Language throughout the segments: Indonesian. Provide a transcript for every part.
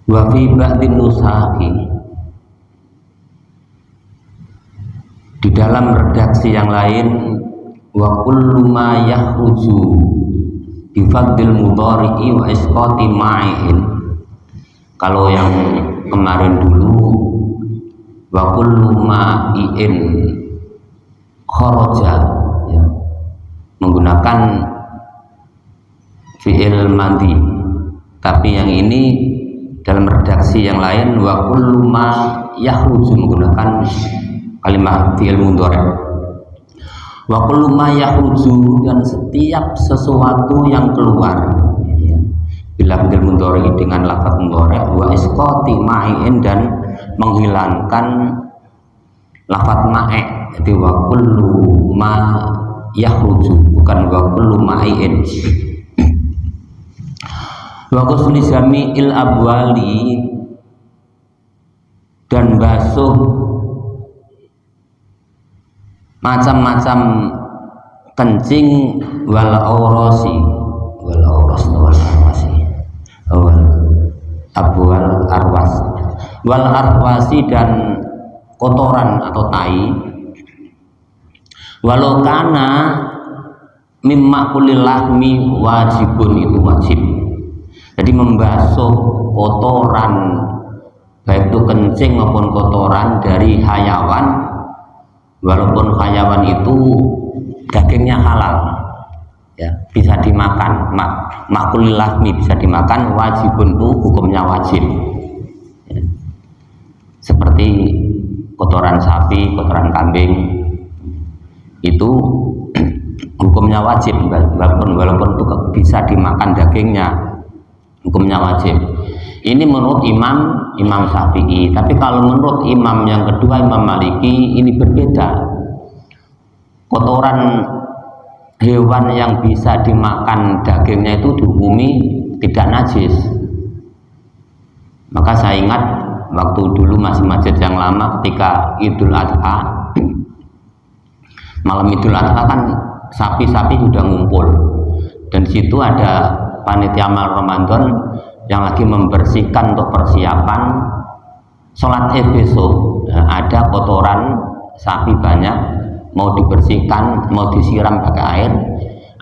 Wa fi ba'din nusahi, di dalam redaksi yang lain, wa kullu ma yakhruju bi fadil mudhari'i wa isqati ma'in. Kalau yang kemarin dulu wa kullu ma'in kharaja, ya, menggunakan fi'il madhi. Tapi yang ini dalam redaksi yang lain wa kullu ma yakhruju menggunakan kalimat fi'il mudhari'. Wa kullu ma yakhruju, dan setiap sesuatu yang keluar, ya, bila fi'il mudhari' dengan lafaz mudhari', wa isqati ma'in, dan menghilangkan lafaz ma'i. Jadi wa kullu ma yakhruju, bukan wa kullu ma'in. Wa ghusli jami'il abwali, dan basuh macam-macam kencing, wal aurasi, wal auras wal arwasi, wal abwal arwas, wal arwasi, dan kotoran atau tai, walau kana mimma kulil lahmi wajibun, itu wajib. Jadi membasuh kotoran, baik itu kencing maupun kotoran dari hayawan, walaupun hayawan itu dagingnya halal, ya, bisa dimakan, makulil lahmi bisa dimakan, wajibun itu hukumnya wajib, ya. Seperti kotoran sapi, kotoran kambing, itu hukumnya wajib, walaupun itu bisa dimakan dagingnya, hukumnya wajib. Ini menurut Imam Syafi'i. Tapi kalau menurut imam yang kedua, Imam Maliki, ini berbeda. Kotoran hewan yang bisa dimakan dagingnya itu dihukumi tidak najis. Maka saya ingat waktu dulu masih masjid yang lama, ketika Idul Adha, malam Idul Adha kan sapi-sapi sudah ngumpul, dan situ ada panitia amal Ramadan yang lagi membersihkan untuk persiapan sholat Id besok. Ada kotoran sapi banyak, mau dibersihkan, mau disiram pakai air.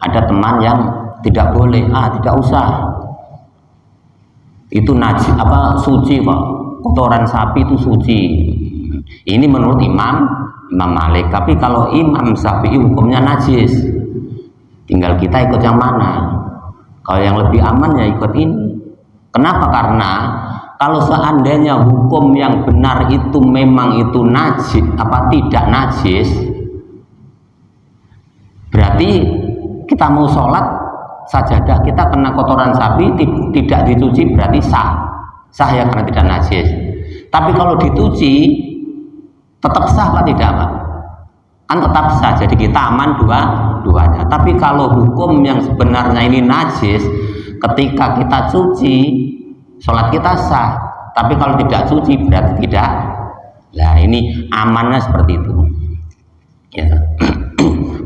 Ada teman yang tidak boleh, tidak usah, itu najis, suci Pak, kotoran sapi itu suci. Ini menurut Imam Malik. Tapi kalau Imam Syafi'i hukumnya najis. Tinggal kita ikut yang mana. Kalau yang lebih aman ya ikut ini. Kenapa? Karena kalau seandainya hukum yang benar itu memang itu najis, tidak najis, berarti kita mau sholat sajadah kita kena kotoran sapi tidak dicuci, berarti sah ya, karena tidak najis. Tapi kalau dicuci tetap sah apa tidak, Pak? Kan tetap sah, jadi kita aman duanya. Tapi kalau hukum yang sebenarnya ini najis, ketika kita cuci, sholat kita sah. Tapi kalau tidak cuci berarti tidak. Nah, ini amannya seperti itu, ya.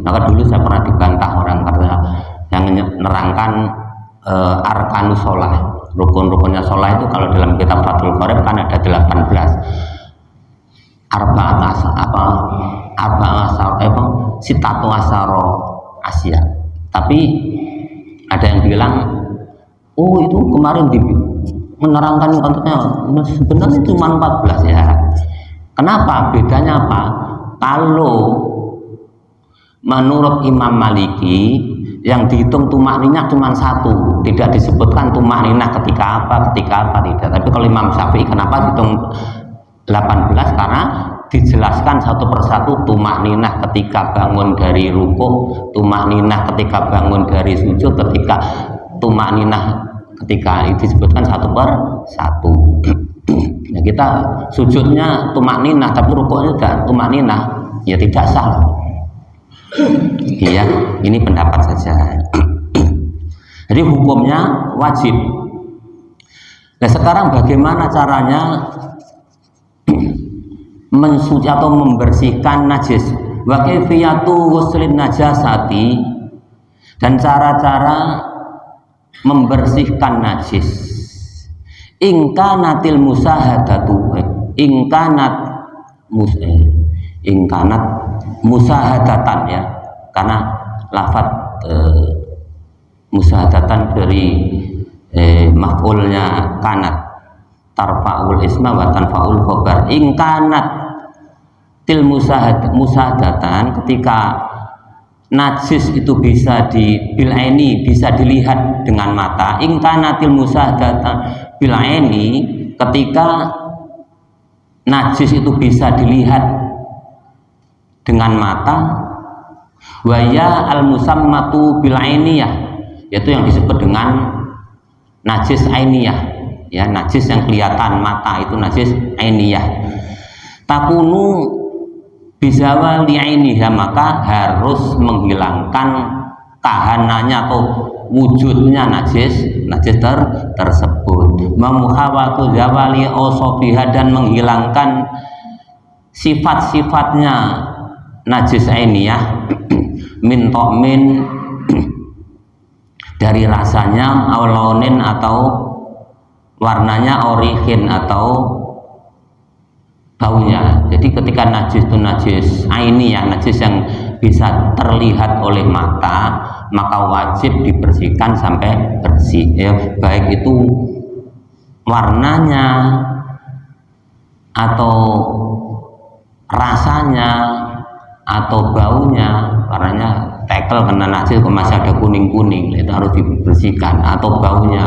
Maka dulu saya pernah dibantah orang karena yang nerangkan arkanus sholah, rukun-rukunnya sholah itu kalau dalam kitab Fathul Qorib kan ada 18. Sitatu asaro Asia. Tapi ada yang bilang, oh itu kemarin menerangkan konteksnya sebenarnya cuma 14 ya. Kenapa? Bedanya apa? Kalau menurut Imam Maliki yang dihitung tumakninah cuma satu, tidak disebutkan tumakninah ketika apa tidak. Tapi kalau Imam Syafi'i kenapa dihitung 18? Karena dijelaskan satu persatu tumakninah ketika bangun dari rukuk, tumakninah ketika bangun dari sujud, ketika tumakninah ketika disebutkan satu per satu. Nah, kita sujudnya tumakninah tapi rukuknya tidak tumakninah, ya tidak sah. Iya, ini pendapat saja. Jadi hukumnya wajib. Nah, sekarang bagaimana caranya mensuci atau membersihkan najis? Wa kaifiyatu ghuslin najasati, dan cara-cara membersihkan najis. ingkanatil musahadatu ingkanat ingkanat musahadatan ya, karena lafadz musahadatan dari maf'ulnya kanat, tarfa'ul isma wa tanfa'ul khobar. Ingkanat til musahadatan, ketika najis itu bisa bil'aini, bisa dilihat dengan mata. Ingkanatil musahadatan bil'aini, ketika najis itu bisa dilihat dengan mata. Waya al musammatu bil'ainiyah, yaitu yang disebut dengan najis ainiyah ya, najis yang kelihatan mata itu najis ainiyah. Takunu bizawali ainiha, maka harus menghilangkan kahanannya atau wujudnya najis tersebut. Memuhawatu zawali osofiha, dan menghilangkan sifat-sifatnya najis ainiyah min to'min, dari rasanya, aulaunin atau warnanya, orihin atau baunya. Jadi ketika najis itu najis ainiyah, najis yang bisa terlihat oleh mata, maka wajib dibersihkan sampai bersih ya, baik itu warnanya atau rasanya atau baunya. Warnanya tekel kena najis kok masih ada kuning-kuning, itu harus dibersihkan. Atau baunya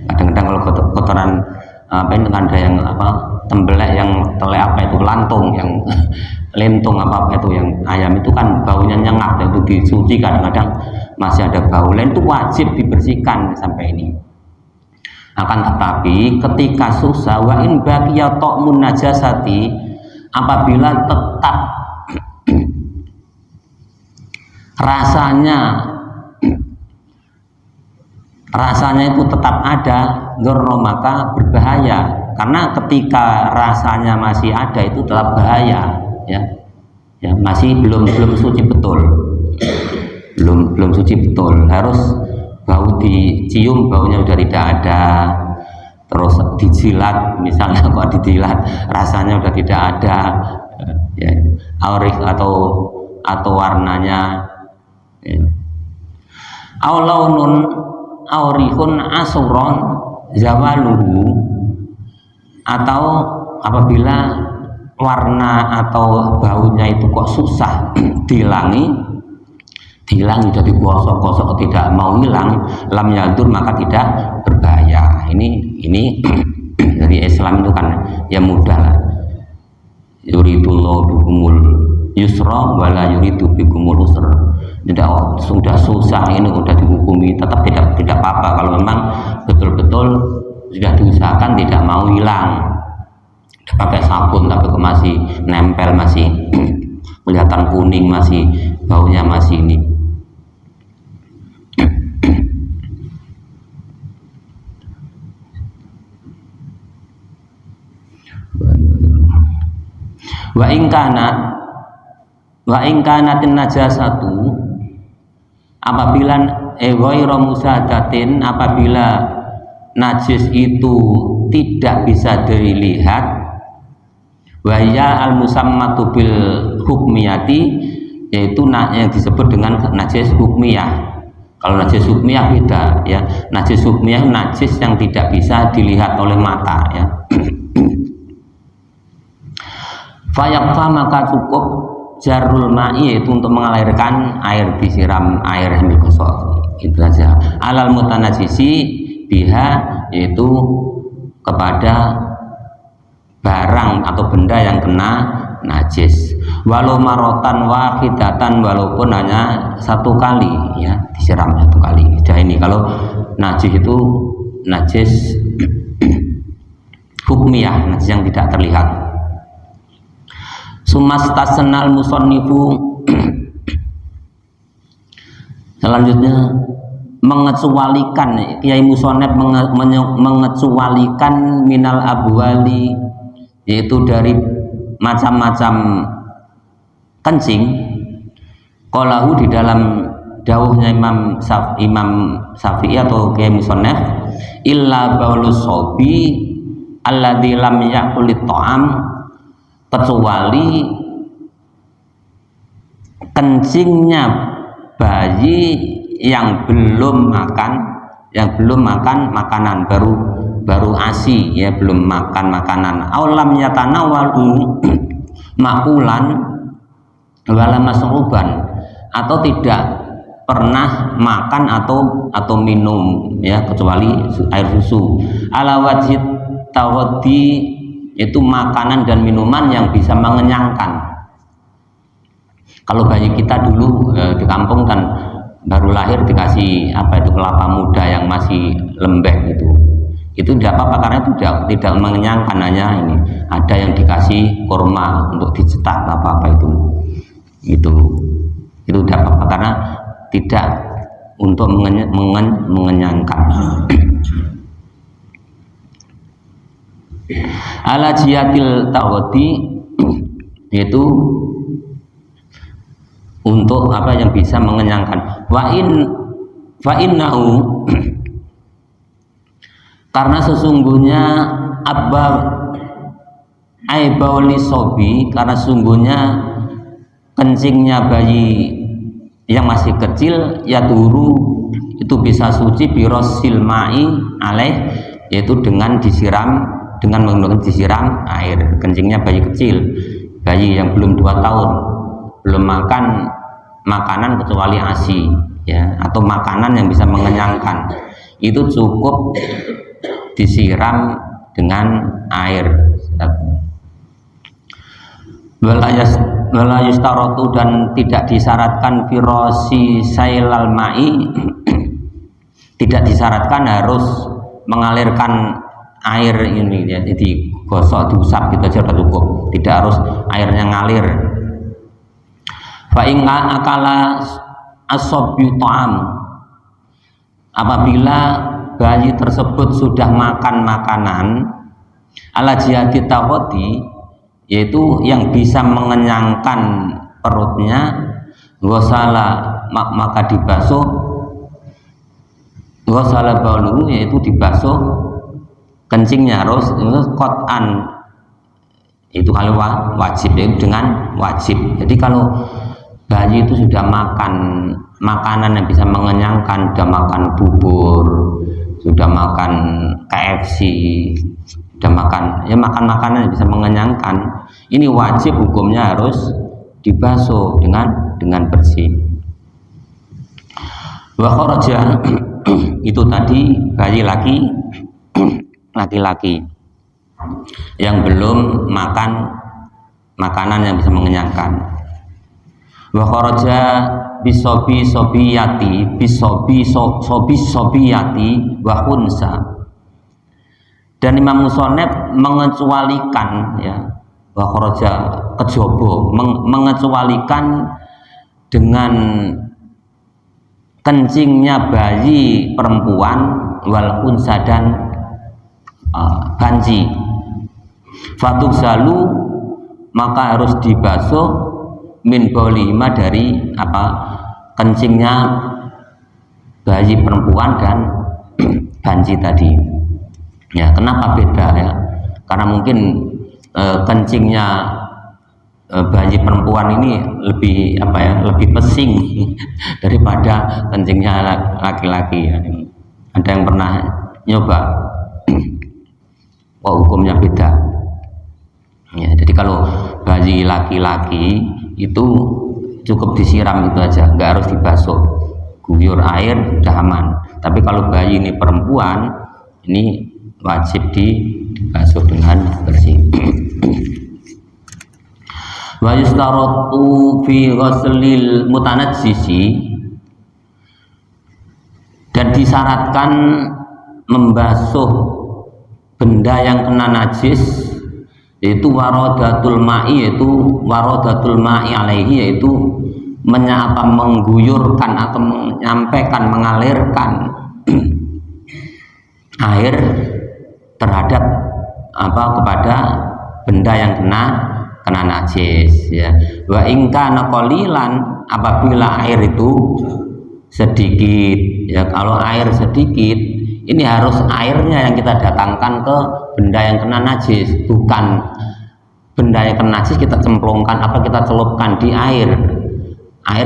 kadang-kadang kalau kotoran apa itu, ada yang apa tembelek, yang telek apa itu, lantung, yang lentung apa itu, yang ayam itu kan baunya nyengat, itu dicuci kadang-kadang masih ada bau lain, itu wajib dibersihkan sampai ini. Akan tetapi ketika susah, wa in baqiya ta'mun najasati, apabila tetap rasanya itu tetap ada, dzurra, maka berbahaya. Karena ketika rasanya masih ada itu tetap bahaya ya, masih belum suci betul, belum suci betul. Harus bau dicium, baunya udah tidak ada, terus dijilat misalnya, kok dijilat rasanya udah tidak ada ya, aurih atau warnanya ya. Aulaunun aurihun asuron zawaluhu, atau apabila warna atau baunya itu kok susah dihilangi jadi gosok-gosok tidak mau hilang, lam yadur, maka tidak berbahaya. Ini dari Islam itu kan ya mudah lah. Yuridullahu bikumul yusra wala yuridu bikumul usra. Tidak, sudah susah ini udah dihukumi, tetap tidak apa-apa kalau memang betul-betul sudah diusahakan tidak mau hilang. Udah pakai sabun tapi kok masih nempel, masih kelihatan kuning, masih baunya masih ini. Wa in kanatin najasatu, apabila ghairu musadatin, apabila najis itu tidak bisa dilihat, waya al musammatu bil hukmiyati, yaitu yang disebut dengan najis hukmiyah. Kalau najis hukmiyah beda ya, najis hukmiyah najis yang tidak bisa dilihat oleh mata ya. Fayaqfa, maka cukup jarul ma'i, yaitu untuk mengalirkan air, disiram air hamil qasah, itu saja. Alal mutanajisi biha, yaitu kepada barang atau benda yang kena najis, walau marotan wahidatan, walaupun hanya satu kali ya, disiram satu kali. Sudah ini kalau najis itu najis hukmiyah, najis yang tidak terlihat. Sumastasnal musannifu, selanjutnya mengecualikan, Kiai Musonef mengecualikan minal abwali, yaitu dari macam-macam kencing. Qalahu, di dalam dawuhnya Imam Syafi'i atau Kiai Musonef, illa baulus sobi alladzi lam yakulit ta'am, kecuali kencingnya bayi yang belum makan makanan, baru ASI ya, belum makan makanan. Aulam yatanawalu makulan wala masruban, atau tidak pernah makan atau minum ya, kecuali air susu. Ala wajib tawadi, itu makanan dan minuman yang bisa mengenyangkan. Kalau bayi kita dulu di kampung kan baru lahir dikasih apa itu, kelapa muda yang masih lembek itu tidak apa-apa karena itu tidak mengenyangkan. Hanya ini ada yang dikasih kurma untuk dicetak apa itu tidak apa-apa karena tidak untuk mengenyangkan. Ala jiatil tawadi, yaitu untuk apa yang bisa mengenyangkan. Wa innahu, karena sesungguhnya abba aibauli sobi, karena sesungguhnya kencingnya bayi yang masih kecil ya turu itu bisa suci birosil ma'i alaih, yaitu dengan menggunakan disiram air. Kencingnya bayi kecil, bayi yang belum 2 tahun, belum makan makanan kecuali ASI ya, atau makanan yang bisa mengenyangkan, itu cukup disiram dengan air. Wala yustaratu, dan tidak disyaratkan firosi sailal ma'i, tidak disyaratkan harus mengalirkan air ini ya, jadi gosok diusap gitu aja udah cukup, tidak harus airnya ngalir. Fa inna akala asobyu ta'am, apabila bayi tersebut sudah makan makanan ala jihati tawadi, yaitu yang bisa mengenyangkan perutnya, ghusala, maka dibasuh, ghusala baulu, yaitu dibasuh kencingnya, harus qat'an, itu kalau wajib, yaitu dengan wajib. Jadi kalau bayi itu sudah makan makanan yang bisa mengenyangkan, sudah makan bubur, sudah makan KFC, sudah makan makanan yang bisa mengenyangkan, ini wajib hukumnya harus dibasuh dengan bersih. Wa kharaja, itu tadi bayi laki-laki yang belum makan makanan yang bisa mengenyangkan. Wa kharaja bisobi sobiyati wa khunsa, dan Imam Musoneb mengecualikan ya, wa kharaja kejobo, mengecualikan dengan kencingnya bayi perempuan wal unsa dan banji. Fatuk zalu, maka harus dibasuh min baulihima, dari kencingnya bayi perempuan dan banji tadi ya. Kenapa beda ya? Karena mungkin kencingnya bayi perempuan ini lebih lebih pesing daripada kencingnya laki-laki ya. Ada yang pernah nyoba? Hukumnya beda ya. Jadi kalau bayi laki-laki itu cukup disiram itu aja, nggak harus dibasuh, guyur air udah aman. Tapi kalau bayi ini perempuan, ini wajib dibasuh dengan bersih. Wa yustaratu fi ghuslil mutanajjisi, dan disyaratkan membasuh benda yang kena najis, yaitu waradatul ma'i, yaitu waradatul ma'i alaihi, yaitu mengguyurkan atau menyampaikan, mengalirkan air terhadap kepada benda yang kena najis ya. Wa in kana qalilan, apabila air itu sedikit ya, kalau air sedikit ini harus airnya yang kita datangkan ke benda yang kena najis, bukan benda yang kena najis kita cemplungkan apa kita celupkan di air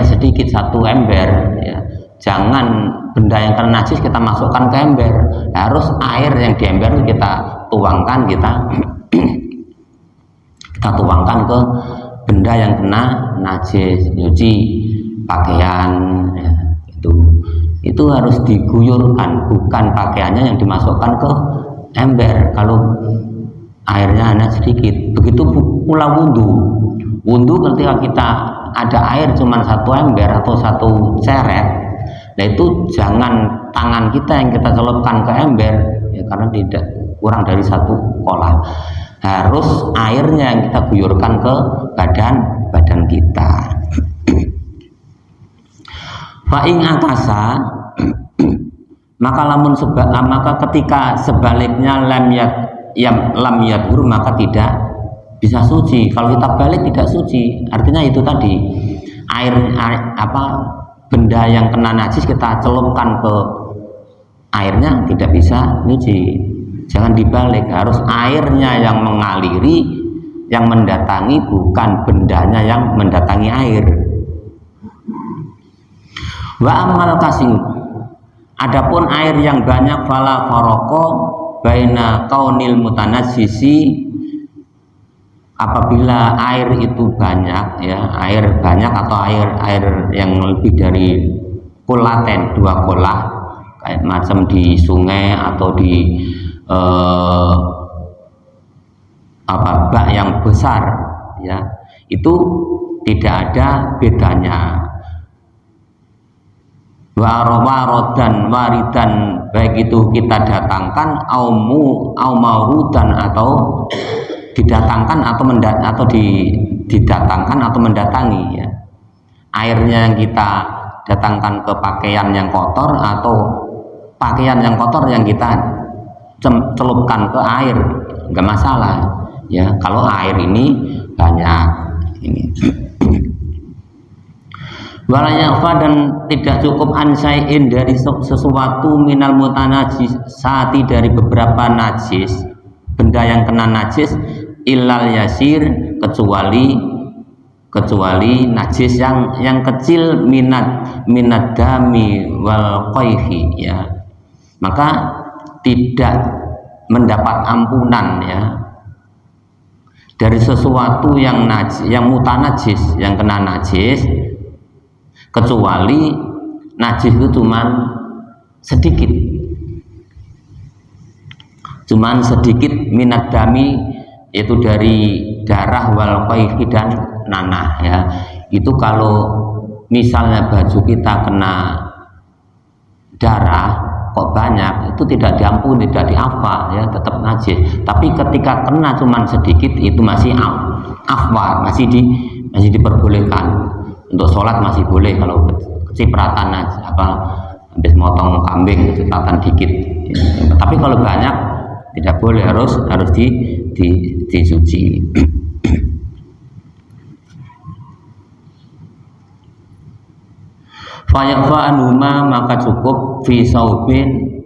sedikit 1 ember ya. Jangan benda yang kena najis kita masukkan ke ember, harus air yang di ember kita tuangkan, kita tuangkan ke benda yang kena najis, nyuci pakaian ya, itu harus diguyurkan, bukan pakaiannya yang dimasukkan ke ember kalau airnya hanya sedikit. Begitu pula wudhu ketika kita ada air cuma 1 ember atau 1 ceret, nah itu jangan tangan kita yang kita celupkan ke ember ya, karena tidak kurang dari 1 kolah, harus airnya yang kita guyurkan ke badan kita. Fa'ing akasa maka ketika sebaliknya lam yadhur maka tidak bisa suci. Kalau kita balik tidak suci, artinya itu tadi air benda yang kena najis kita celupkan ke airnya tidak bisa nyuci. Jangan dibalik, harus airnya yang mengaliri, yang mendatangi, bukan bendanya yang mendatangi air. Wa amal kasih, adapun air yang banyak fala faroko baina kaunil mutanajjisi, apabila air itu banyak ya, air banyak atau air yang lebih dari kulaten 2 kolah kayak macam di sungai atau di bak yang besar ya, itu tidak ada bedanya. Warodan waridan, baik itu kita datangkan au maurudan atau didatangkan atau didatangkan atau mendatangi ya. Airnya yang kita datangkan ke pakaian yang kotor atau pakaian yang kotor yang kita celupkan ke air, enggak masalah ya, kalau air ini banyak ini. Walayakfa, dan tidak cukup ansai'in dari sesuatu minal mutanajjisati, dari beberapa najis, benda yang kena najis, illal yasir, kecuali najis yang kecil, minad dami wal qayhi ya, maka tidak mendapat ampunan ya dari sesuatu yang najis, yang mutanajis, yang kena najis, kecuali najis itu cuman sedikit minat dami, yaitu dari darah, wal qayhi, dan nanah ya. Itu kalau misalnya baju kita kena darah kok banyak, itu tidak diampuni, tidak diafa ya, tetap najis. Tapi ketika kena cuman sedikit, itu masih afwa, masih diperbolehkan. Untuk sholat masih boleh, kalau kecipratan habis motong kambing kecipratan dikit ya. Tapi kalau banyak tidak boleh, harus disuci. Fayakfa anhuma, maka cukup fi saubin,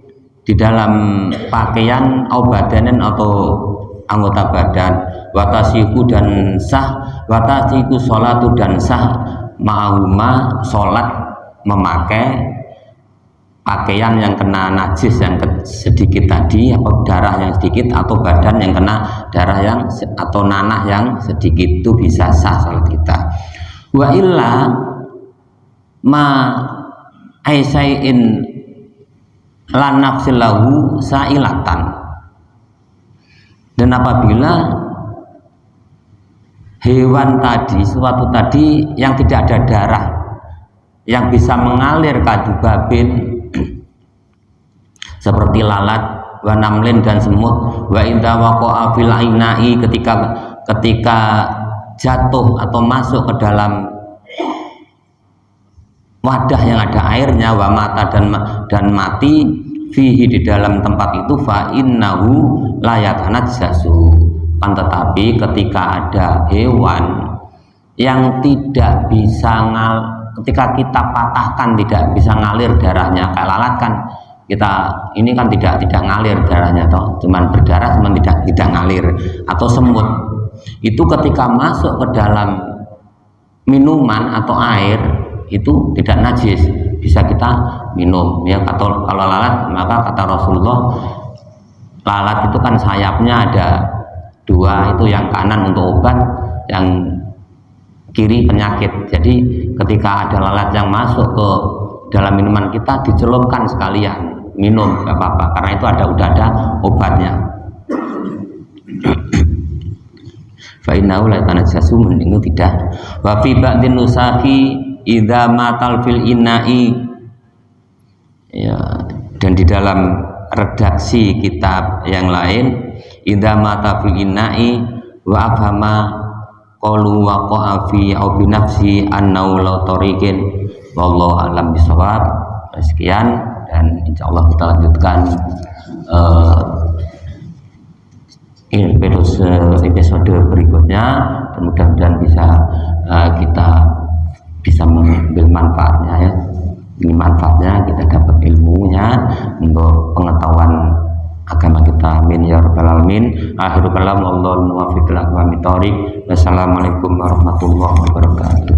di dalam pakaian, au badanen, atau anggota badan, watasiku dan sah, watasiku sholatu, dan sah ma'ahuma, sholat memakai pakaian yang kena najis yang sedikit tadi, atau darah yang sedikit, atau badan yang kena darah yang atau nanah yang sedikit, itu bisa sah sholat kita. Wa illa ma aisain lan nafsilahu sailatan, dan apabila hewan tadi, suatu tadi yang tidak ada darah, yang bisa mengalir kadubabin seperti lalat, wa namlin, dan semut, wa inda waqa'a fil ainai, ketika jatuh atau masuk ke dalam wadah yang ada airnya, wa mata, dan mati, fihi, di dalam tempat itu, fa innahu la yatanajjasu, kan tetapi ketika ada hewan yang tidak bisa ketika kita patahkan tidak bisa ngalir darahnya, kayak lalat kan kita ini kan tidak ngalir darahnya toh, cuman berdarah cuman tidak ngalir. Atau semut itu ketika masuk ke dalam minuman atau air itu tidak najis, bisa kita minum ya. Kalau lalat, maka kata Rasulullah, lalat itu kan sayapnya ada dua, itu yang kanan untuk obat, yang kiri penyakit. Jadi ketika ada lalat yang masuk ke dalam minuman kita, dicelupkan sekalian, minum gak apa-apa, karena itu udah ada obatnya. Fa innahu la tanajjasu, mending tidak. Wa fi ba'din nusahi idza matal fil innai, ya, dan di dalam redaksi kitab yang lain, idza mata fil innai wa afhama qalu waqa'a fi au bi nafsi annau la tariqin, wallahu alam bisawab. Sekian, dan insyaallah kita lanjutkan episode berikutnya, dan mudah-mudahan kita bisa mengambil manfaatnya ya. Ini manfaatnya, kita dapat ilmunya untuk pengetahuan agama kita. Amin ya rabbal alamin. Akhirul kalam, wallahul muwaffiq ila aqwamit thoriq. Wassalamualaikum warahmatullahi wabarakatuh.